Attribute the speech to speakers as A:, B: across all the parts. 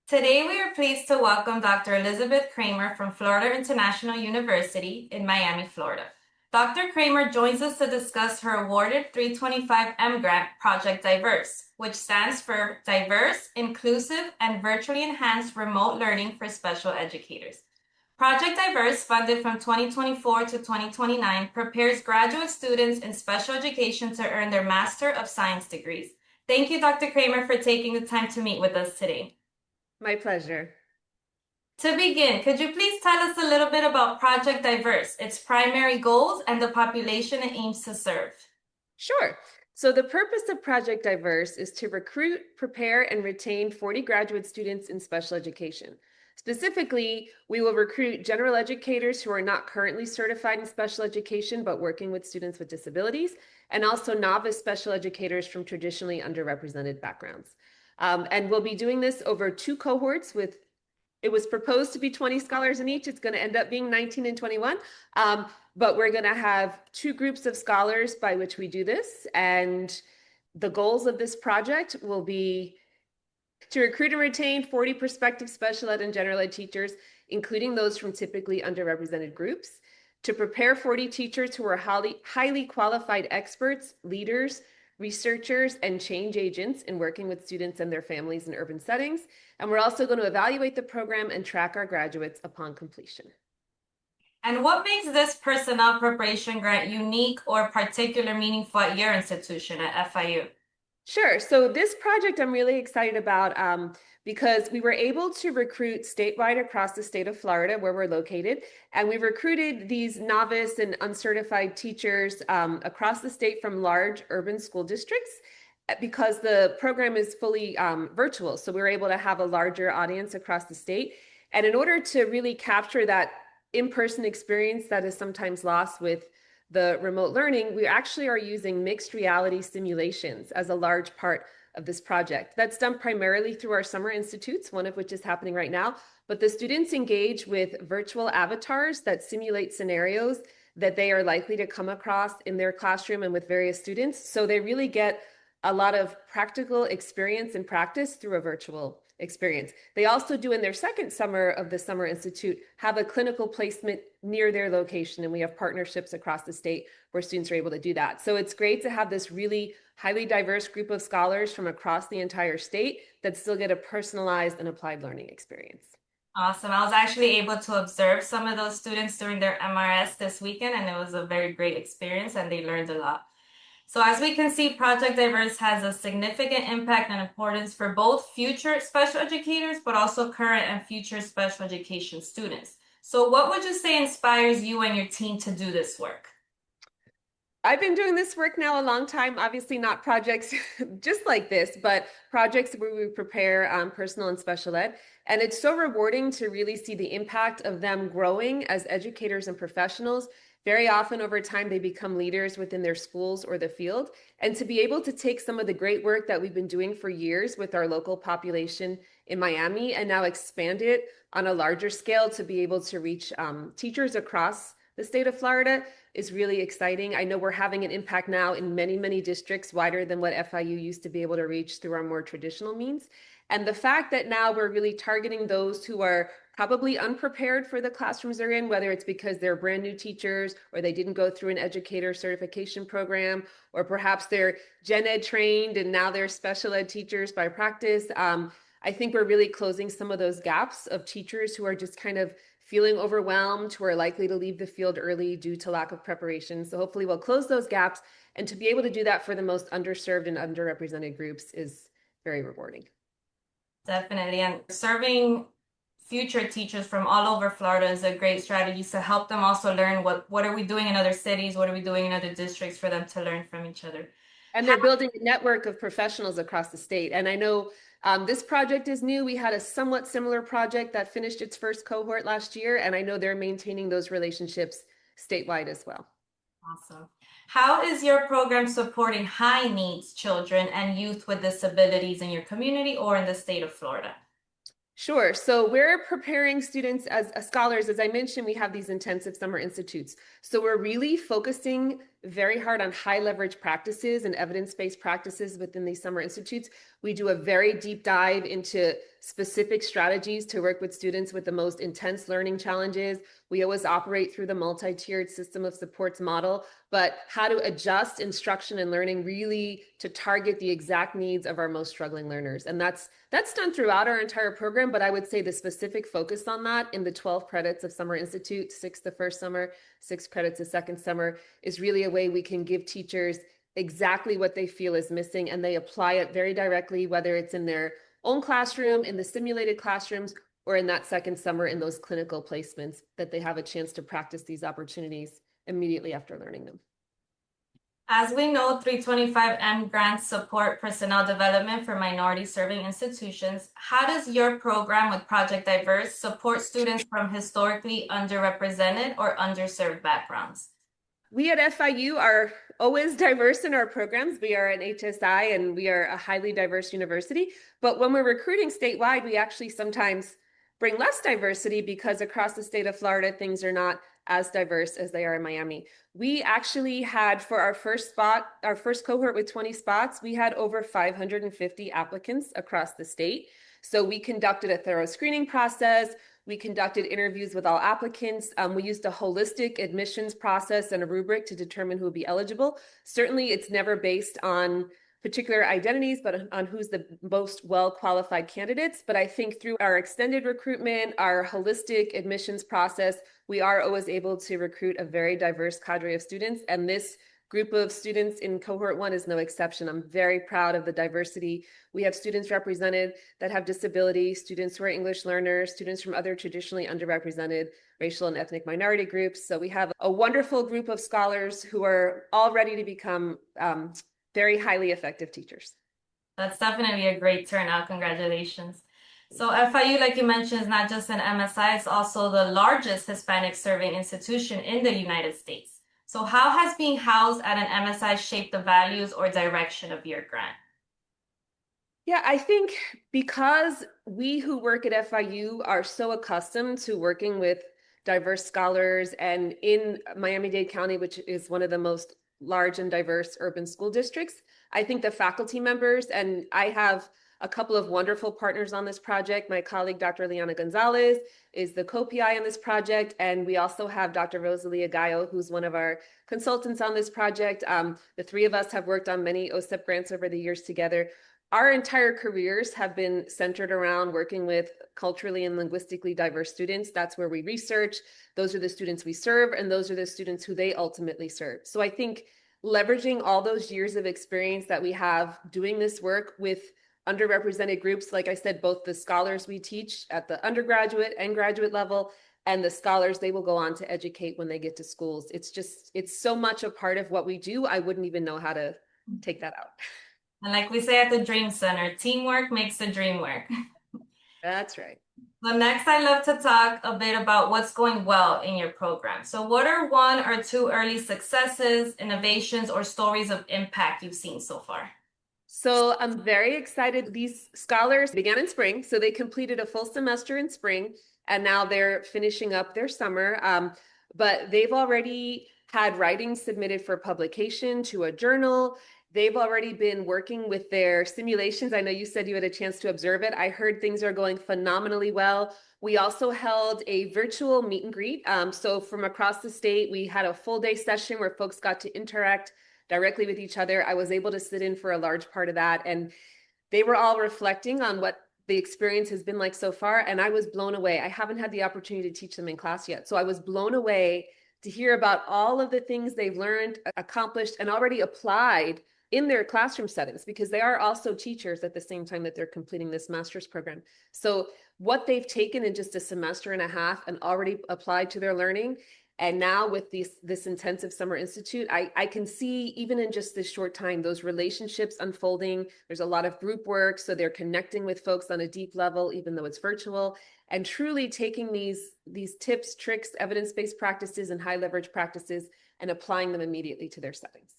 A: Today, we are pleased to welcome Dr. Elizabeth Cramer from Florida International University in Miami, Florida. Dr. Cramer joins us to discuss her awarded 325M grant, Project Diverse, which stands for Diverse, Inclusive, and Virtually Enhanced Remote Learning for Special Educators. Project Diverse, funded from 2024 to 2029, prepares graduate students in special education to earn their Master of Science degrees. Thank you, Dr. Cramer, for taking the time to meet with us today.
B: My pleasure.
A: To begin, could you please tell us a little bit about Project Diverse, its primary goals, and the population it aims to serve?
B: Sure. So the purpose of Project Diverse is to recruit, prepare, and retain 40 graduate students in special education. Specifically, we will recruit general educators who are not currently certified in special education but working with students with disabilities, and also novice special educators from traditionally underrepresented backgrounds. And we'll be doing this over 2 cohorts with it was proposed to be 20 scholars in each. It's going to end up being 19 and 21. But we're going to have 2 groups of scholars by which we do this. And the goals of this project will be to recruit and retain 40 prospective special ed and general ed teachers, including those from typically underrepresented groups, to prepare 40 teachers who are highly qualified experts, leaders, researchers, and change agents in working with students and their families in urban settings. And we're also going to evaluate the program and track our graduates upon completion.
A: And what makes this personnel preparation grant unique or particularly meaningful at your institution at FIU?
B: Sure. So this project I'm really excited about because we were able to recruit statewide across the state of Florida where we're located. And we recruited these novice and uncertified teachers across the state from large urban school districts because the program is fully virtual. So we were able to have a larger audience across the state. And in order to really capture that in-person experience that is sometimes lost with the remote learning, we actually are using mixed reality simulations as a large part of this project. That's done primarily through our summer institutes, one of which is happening right now. But the students engage with virtual avatars that simulate scenarios that they are likely to come across in their classroom and with various students. So they really get a lot of practical experience and practice through a virtual experience. They also do in their second summer of the Summer Institute have a clinical placement near their location, and we have partnerships across the state where students are able to do that. So it's great to have this really highly diverse group of scholars from across the entire state that still get a personalized and applied learning experience.
A: Awesome. I was actually able to observe some of those students during their MRS this weekend, and it was a very great experience, and they learned a lot. So as we can see, Project Diverse has a significant impact and importance for both future special educators, but also current and future special education students. So what would you say inspires you and your team to do this work?
B: I've been doing this work now a long time, obviously not projects just like this, but projects where we prepare personal and special ed. And it's so rewarding to really see the impact of them growing as educators and professionals. Very often over time, they become leaders within their schools or the field. And to be able to take some of the great work that we've been doing for years with our local population in Miami and now expand it on a larger scale to be able to reach teachers across the state of Florida is really exciting. I know we're having an impact now in many, many districts wider than what FIU used to be able to reach through our more traditional means. And the fact that now we're really targeting those who are probably unprepared for the classrooms they're in, whether it's because they're brand new teachers or they didn't go through an educator certification program, or perhaps they're gen ed trained and now they're special ed teachers by practice. I think we're really closing some of those gaps of teachers who are just kind of feeling overwhelmed, who are likely to leave the field early due to lack of preparation. So hopefully we'll close those gaps. And to be able to do that for the most underserved and underrepresented groups is very rewarding.
A: Definitely. And serving future teachers from all over Florida is a great strategy to help them also learn what are we doing in other cities, what are we doing in other districts for them to learn from each other.
B: And they're building a network of professionals across the state. And I know this project is new. We had a somewhat similar project that finished its first cohort last year, and I know they're maintaining those relationships statewide as well.
A: Awesome. How is your program supporting high needs children and youth with disabilities in your community or in the state of Florida?
B: Sure. So we're preparing students as scholars. As I mentioned, we have these intensive summer institutes. So we're really focusing very hard on high leverage practices and evidence-based practices within these summer institutes. We do a very deep dive into specific strategies to work with students with the most intense learning challenges. We always operate through the multi-tiered system of supports model, but how to adjust instruction and learning really to target the exact needs of our most struggling learners. And that's done throughout our entire program, but I would say the specific focus on that in the 12 credits of Summer Institute, 6 the first summer, 6 credits the second summer, is really a way we can give teachers exactly what they feel is missing, and they apply it very directly, whether it's in their own classroom, in the simulated classrooms, or in that second summer in those clinical placements, that they have a chance to practice these opportunities immediately after learning them.
A: As we know, 325M grants support personnel development for minority serving institutions. How does your program with Project Diverse support students from historically underrepresented or underserved backgrounds?
B: We at FIU are always diverse in our programs. We are an HSI and we are a highly diverse university. But when we're recruiting statewide, we actually sometimes bring less diversity because across the state of Florida, things are not as diverse as they are in Miami. We actually had, for our first spot, our first cohort with 20 spots, we had over 550 applicants across the state. So we conducted a thorough screening process. We conducted interviews with all applicants. We used a holistic admissions process and a rubric to determine who would be eligible. Certainly, it's never based on particular identities, but on who's the most well-qualified candidates. But I think through our extended recruitment, our holistic admissions process, we are always able to recruit a very diverse cadre of students. And this group of students in cohort 1 is no exception. I'm very proud of the diversity. We have students represented that have disabilities, students who are English learners, students from other traditionally underrepresented racial and ethnic minority groups. So we have a wonderful group of scholars who are all ready to become very highly effective teachers.
A: That's definitely a great turnout. Congratulations. So FIU, like you mentioned, is not just an MSI, it's also the largest Hispanic serving institution in the United States. So how has being housed at an MSI shaped the values or direction of your grant?
B: Yeah, I think because we who work at FIU are so accustomed to working with diverse scholars, and in Miami-Dade County, which is one of the most large and diverse urban school districts, I think the faculty members, and I have a couple of wonderful partners on this project. My colleague, Dr. Liana Gonzalez, is the co-PI on this project, and we also have Dr. Rosalia Gallo, who's one of our consultants on this project. The three of us have worked on many OSEP grants over the years together. Our entire careers have been centered around working with culturally and linguistically diverse students. That's where we research. Those are the students we serve, and those are the students who they ultimately serve. So I think leveraging all those years of experience that we have doing this work with underrepresented groups, like I said, both the scholars we teach at the undergraduate and graduate level, and the scholars they will go on to educate when they get to schools. It's so much a part of what we do. I wouldn't even know how to take that out.
A: And like we say at the Dream Center, teamwork makes the dream work.
B: That's right.
A: So next, I'd love to talk a bit about what's going well in your program. So what are 1 or 2 early successes, innovations, or stories of impact you've seen so far?
B: So I'm very excited. These scholars began in spring, so they completed a full semester in spring, and now they're finishing up their summer. But they've already had writing submitted for publication to a journal. They've already been working with their simulations. I know you said you had a chance to observe it. I heard things are going phenomenally well. We also held a virtual meet and greet. So from across the state, we had a full day session where folks got to interact directly with each other. I was able to sit in for a large part of that, and they were all reflecting on what the experience has been like so far, and I was blown away. I haven't had the opportunity to teach them in class yet, so I was blown away to hear about all of the things they've learned, accomplished, and already applied in their classroom settings, because they are also teachers at the same time that they're completing this master's program. So what they've taken in just a semester and a half and already applied to their learning, and now with this intensive summer institute, I can see even in just this short time, those relationships unfolding. There's a lot of group work, so they're connecting with folks on a deep level, even though it's virtual, and truly taking these tips, tricks, evidence-based practices, and high leverage practices and applying them immediately to their settings.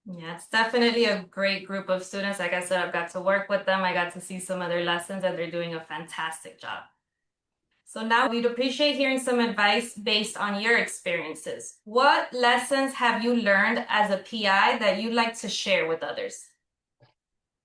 A: Yeah, it's definitely a great group of students. Like I said, I've got to work with them. I got to see some of their lessons, and they're doing a fantastic job. So now we'd appreciate hearing some advice based on your experiences. What lessons have you learned as a PI that you'd like to share with others?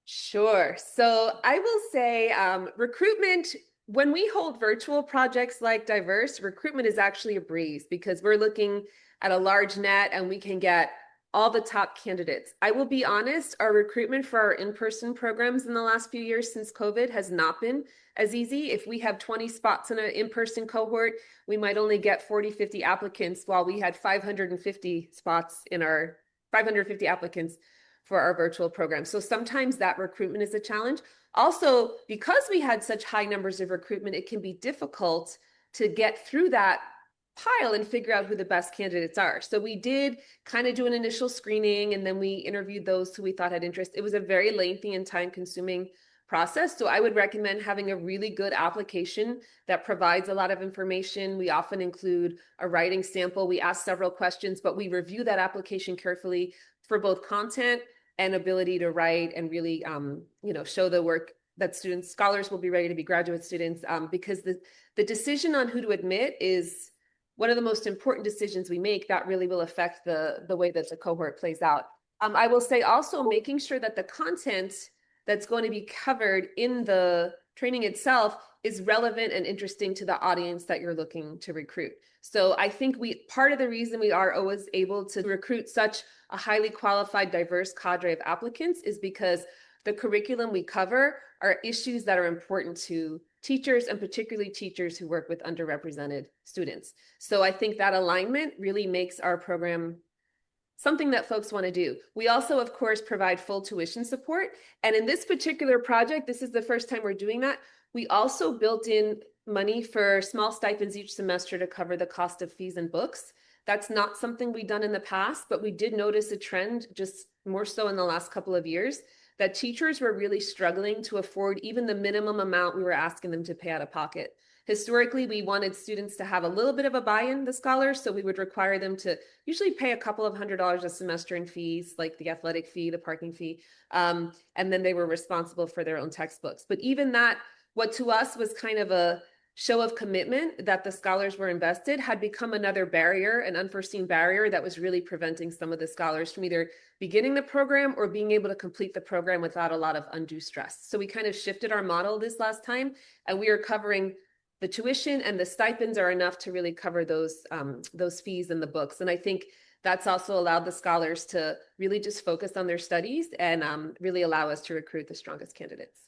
B: Sure. So I will say recruitment, when we hold virtual projects like Diverse, recruitment is actually a breeze because we're looking at a large net and we can get all the top candidates. I will be honest, our recruitment for our in-person programs in the last few years since COVID has not been as easy. If we have 20 spots in an in-person cohort, we might only get 40, 50 applicants while we had 550 spots in our 550 applicants for our virtual program. So sometimes that recruitment is a challenge. Also, because we had such high numbers of recruitment, it can be difficult to get through that pile and figure out who the best candidates are. So we did kind of do an initial screening and then we interviewed those who we thought had interest. It was a very lengthy and time-consuming process. So I would recommend having a really good application that provides a lot of information. We often include a writing sample. We ask several questions, but we review that application carefully for both content and ability to write and really, show the work that scholars will be ready to be graduate students, because the decision on who to admit is one of the most important decisions we make that really will affect the way that the cohort plays out. I will say also making sure that the content that's going to be covered in the training itself is relevant and interesting to the audience that you're looking to recruit. So I think part of the reason we are always able to recruit such a highly qualified, diverse cadre of applicants is because the curriculum we cover are issues that are important to teachers and particularly teachers who work with underrepresented students. So I think that alignment really makes our program something that folks want to do. We also, of course, provide full tuition support. And in this particular project, this is the first time we're doing that. We also built in money for small stipends each semester to cover the cost of fees and books. That's not something we've done in the past, but we did notice a trend just more so in the last couple of years that teachers were really struggling to afford even the minimum amount we were asking them to pay out of pocket. Historically, we wanted students to have a little bit of a buy-in, the scholars, so we would require them to usually pay a couple of $100s a semester in fees, like the athletic fee, the parking fee, and then they were responsible for their own textbooks. But even that, what to us was kind of a show of commitment that the scholars were invested, had become another barrier, an unforeseen barrier that was really preventing some of the scholars from either beginning the program or being able to complete the program without a lot of undue stress. So we kind of shifted our model this last time, and we are covering the tuition, and the stipends are enough to really cover those fees and the books. And I think that's also allowed the scholars to really just focus on their studies and really allow us to recruit the strongest candidates.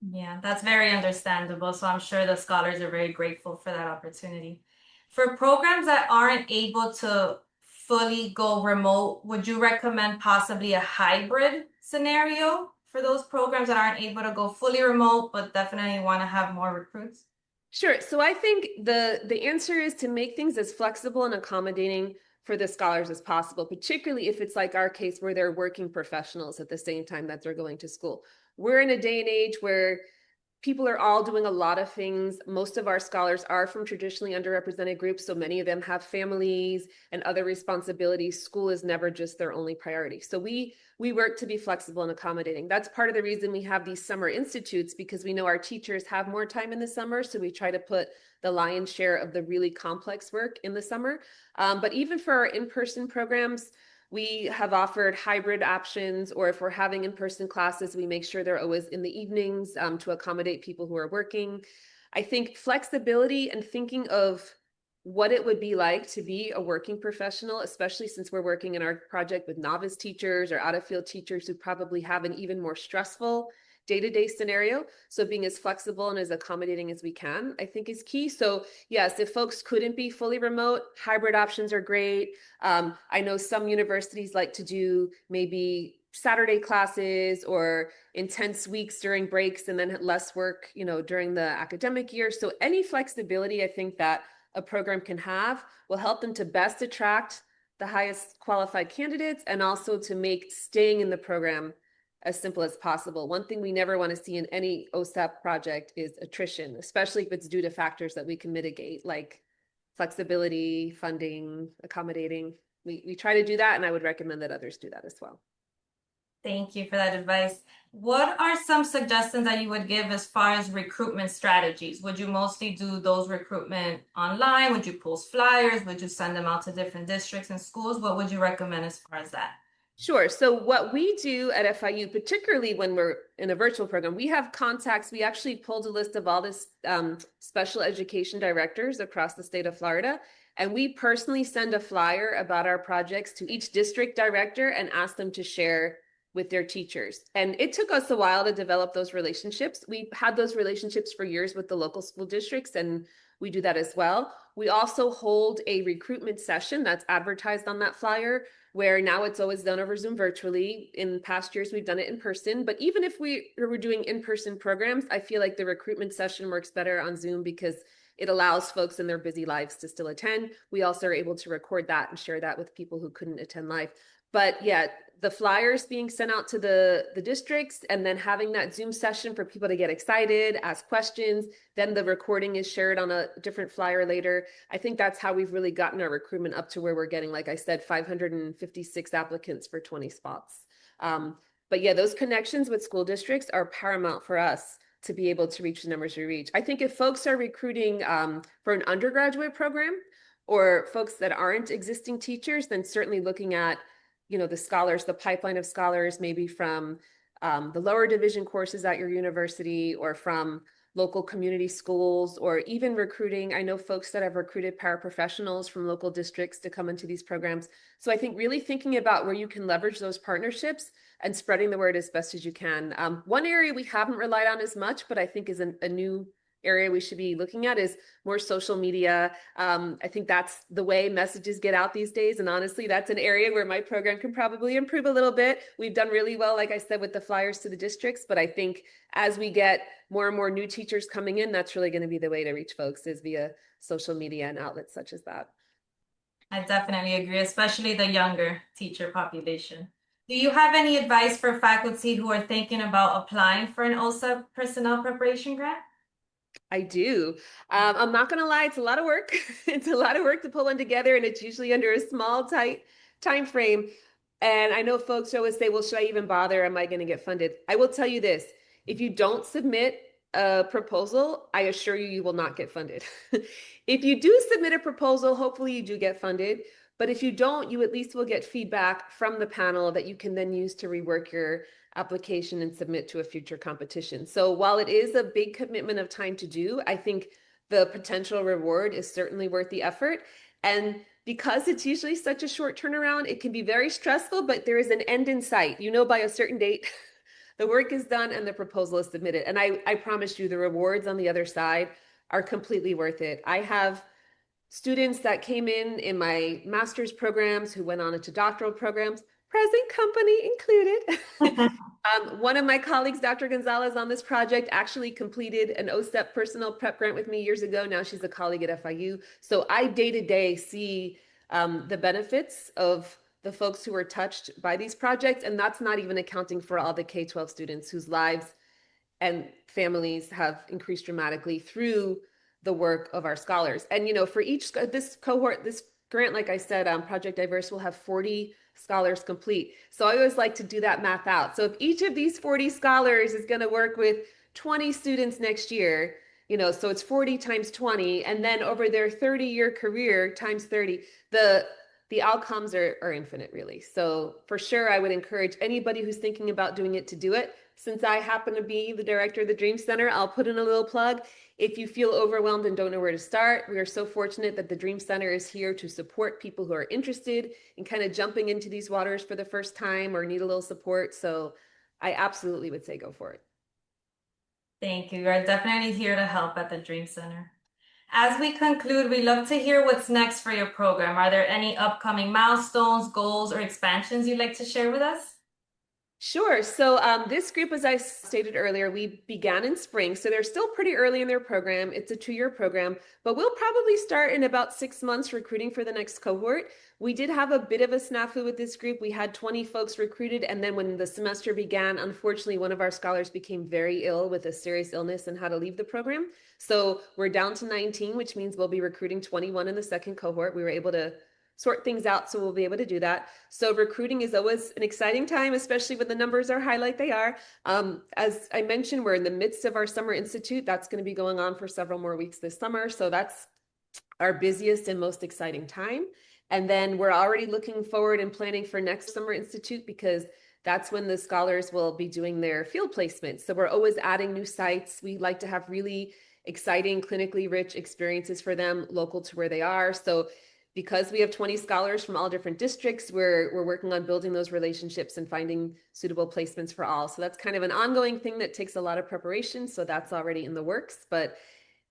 A: Yeah, that's very understandable. So I'm sure the scholars are very grateful for that opportunity. For programs that aren't able to fully go remote, would you recommend possibly a hybrid scenario for those programs that aren't able to go fully remote, but definitely want to have more recruits?
B: Sure. So I think the answer is to make things as flexible and accommodating for the scholars as possible, particularly if it's like our case where they're working professionals at the same time that they're going to school. We're in a day and age where people are all doing a lot of things. Most of our scholars are from traditionally underrepresented groups, so many of them have families and other responsibilities. School is never just their only priority. So we work to be flexible and accommodating. That's part of the reason we have these summer institutes, because we know our teachers have more time in the summer, so we try to put the lion's share of the really complex work in the summer. But even for our in-person programs, we have offered hybrid options, or if we're having in-person classes, we make sure they're always in the evenings to accommodate people who are working. I think flexibility and thinking of what it would be like to be a working professional, especially since we're working in our project with novice teachers or out-of-field teachers who probably have an even more stressful day-to-day scenario. So being as flexible and as accommodating as we can, I think is key. So yes, if folks couldn't be fully remote, hybrid options are great. I know some universities like to do maybe Saturday classes or intense weeks during breaks and then less work, during the academic year. So any flexibility I think that a program can have will help them to best attract the highest qualified candidates and also to make staying in the program as simple as possible. One thing we never want to see in any OSEP project is attrition, especially if it's due to factors that we can mitigate, like flexibility, funding, accommodating. We try to do that, and I would recommend that others do that as well.
A: Thank you for that advice. What are some suggestions that you would give as far as recruitment strategies? Would you mostly do those recruitment online? Would you post flyers? Would you send them out to different districts and schools? What would you recommend as far as that?
B: Sure. So what we do at FIU, particularly when we're in a virtual program, we have contacts. We actually pulled a list of all this special education directors across the state of Florida, and we personally send a flyer about our projects to each district director and ask them to share with their teachers. And it took us a while to develop those relationships. We had those relationships for years with the local school districts, and we do that as well. We also hold a recruitment session that's advertised on that flyer, where now it's always done over Zoom virtually. In past years, we've done it in person. But even if we were doing in-person programs, I feel like the recruitment session works better on Zoom because it allows folks in their busy lives to still attend. We also are able to record that and share that with people who couldn't attend live. But yeah, the flyers being sent out to the districts and then having that Zoom session for people to get excited, ask questions. Then the recording is shared on a different flyer later. I think that's how we've really gotten our recruitment up to where we're getting, like I said, 556 applicants for 20 spots. But yeah, those connections with school districts are paramount for us to be able to reach the numbers we reach. I think if folks are recruiting for an undergraduate program or folks that aren't existing teachers, then certainly looking at the scholars, the pipeline of scholars, maybe from the lower division courses at your university or from local community schools, or even recruiting. I know folks that have recruited paraprofessionals from local districts to come into these programs. So I think really thinking about where you can leverage those partnerships and spreading the word as best as you can. One area we haven't relied on as much, but I think is a new area we should be looking at is more social media. I think that's the way messages get out these days. And honestly, that's an area where my program can probably improve a little bit. We've done really well, like I said, with the flyers to the districts. But I think as we get more and more new teachers coming in, that's really going to be the way to reach folks, is via social media and outlets such as that.
A: I definitely agree, especially the younger teacher population. Do you have any advice for faculty who are thinking about applying for an OSEP Personnel Preparation Grant?
B: I do. I'm not going to lie, it's a lot of work. It's a lot of work to pull one together, and it's usually under a small, tight time frame. And I know folks always say, well, should I even bother? Am I going to get funded? I will tell you this. If you don't submit a proposal, I assure you, you will not get funded. If you do submit a proposal, hopefully you do get funded. But if you don't, you at least will get feedback from the panel that you can then use to rework your application and submit to a future competition. So while it is a big commitment of time to do, I think the potential reward is certainly worth the effort. And because it's usually such a short turnaround, it can be very stressful, but there is an end in sight. By a certain date, the work is done and the proposal is submitted. And I promise you, the rewards on the other side are completely worth it. I have students that came in my master's programs who went on into doctoral programs, present company included. One of my colleagues, Dr. Gonzalez, on this project actually completed an OSEP Personnel Prep Grant with me years ago. Now she's a colleague at FIU. So I day to day see the benefits of the folks who are touched by these projects. And that's not even accounting for all the K-12 students whose lives and families have increased dramatically through the work of our scholars. And, for this cohort, this grant, like I said, Project Diverse will have 40 scholars complete. So I always like to do that math out. So if each of these 40 scholars is going to work with 20 students next year, so it's 40 times 20, and then over their 30-year career times 30, the outcomes are infinite, really. So for sure, I would encourage anybody who's thinking about doing it to do it. Since I happen to be the director of the Dream Center, I'll put in a little plug. If you feel overwhelmed and don't know where to start, we are so fortunate that the Dream Center is here to support people who are interested in kind of jumping into these waters for the first time or need a little support. So I absolutely would say go for it.
A: Thank you. We're definitely here to help at the Dream Center. As we conclude, we love to hear what's next for your program. Are there any upcoming milestones, goals, or expansions you'd like to share with us?
B: Sure. So this group, as I stated earlier, we began in spring. So they're still pretty early in their program. It's a 2-year program, but we'll probably start in about 6 months recruiting for the next cohort. We did have a bit of a snafu with this group. We had 20 folks recruited. And then when the semester began, unfortunately, one of our scholars became very ill with a serious illness and had to leave the program. So we're down to 19, which means we'll be recruiting 21 in the second cohort. We were able to sort things out, so we'll be able to do that. So recruiting is always an exciting time, especially when the numbers are high like they are. As I mentioned, we're in the midst of our Summer Institute. That's going to be going on for several more weeks this summer. So that's our busiest and most exciting time. And then we're already looking forward and planning for next Summer Institute, because that's when the scholars will be doing their field placements. So we're always adding new sites. We like to have really exciting, clinically rich experiences for them local to where they are. So because we have 20 scholars from all different districts, we're working on building those relationships and finding suitable placements for all. So that's kind of an ongoing thing that takes a lot of preparation. So that's already in the works. But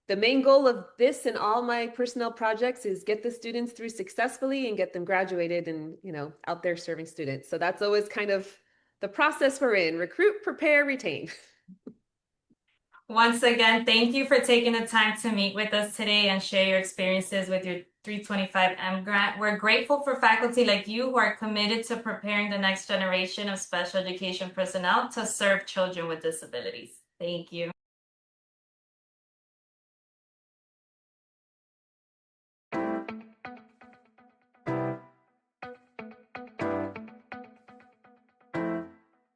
B: the main goal of this and all my personnel projects is get the students through successfully and get them graduated and, out there serving students. So that's always kind of the process we're in: recruit, prepare, retain.
A: Once again, thank you for taking the time to meet with us today and share your experiences with your 325M grant. We're grateful for faculty like you who are committed to preparing the next generation of special education personnel to serve children with disabilities. Thank you.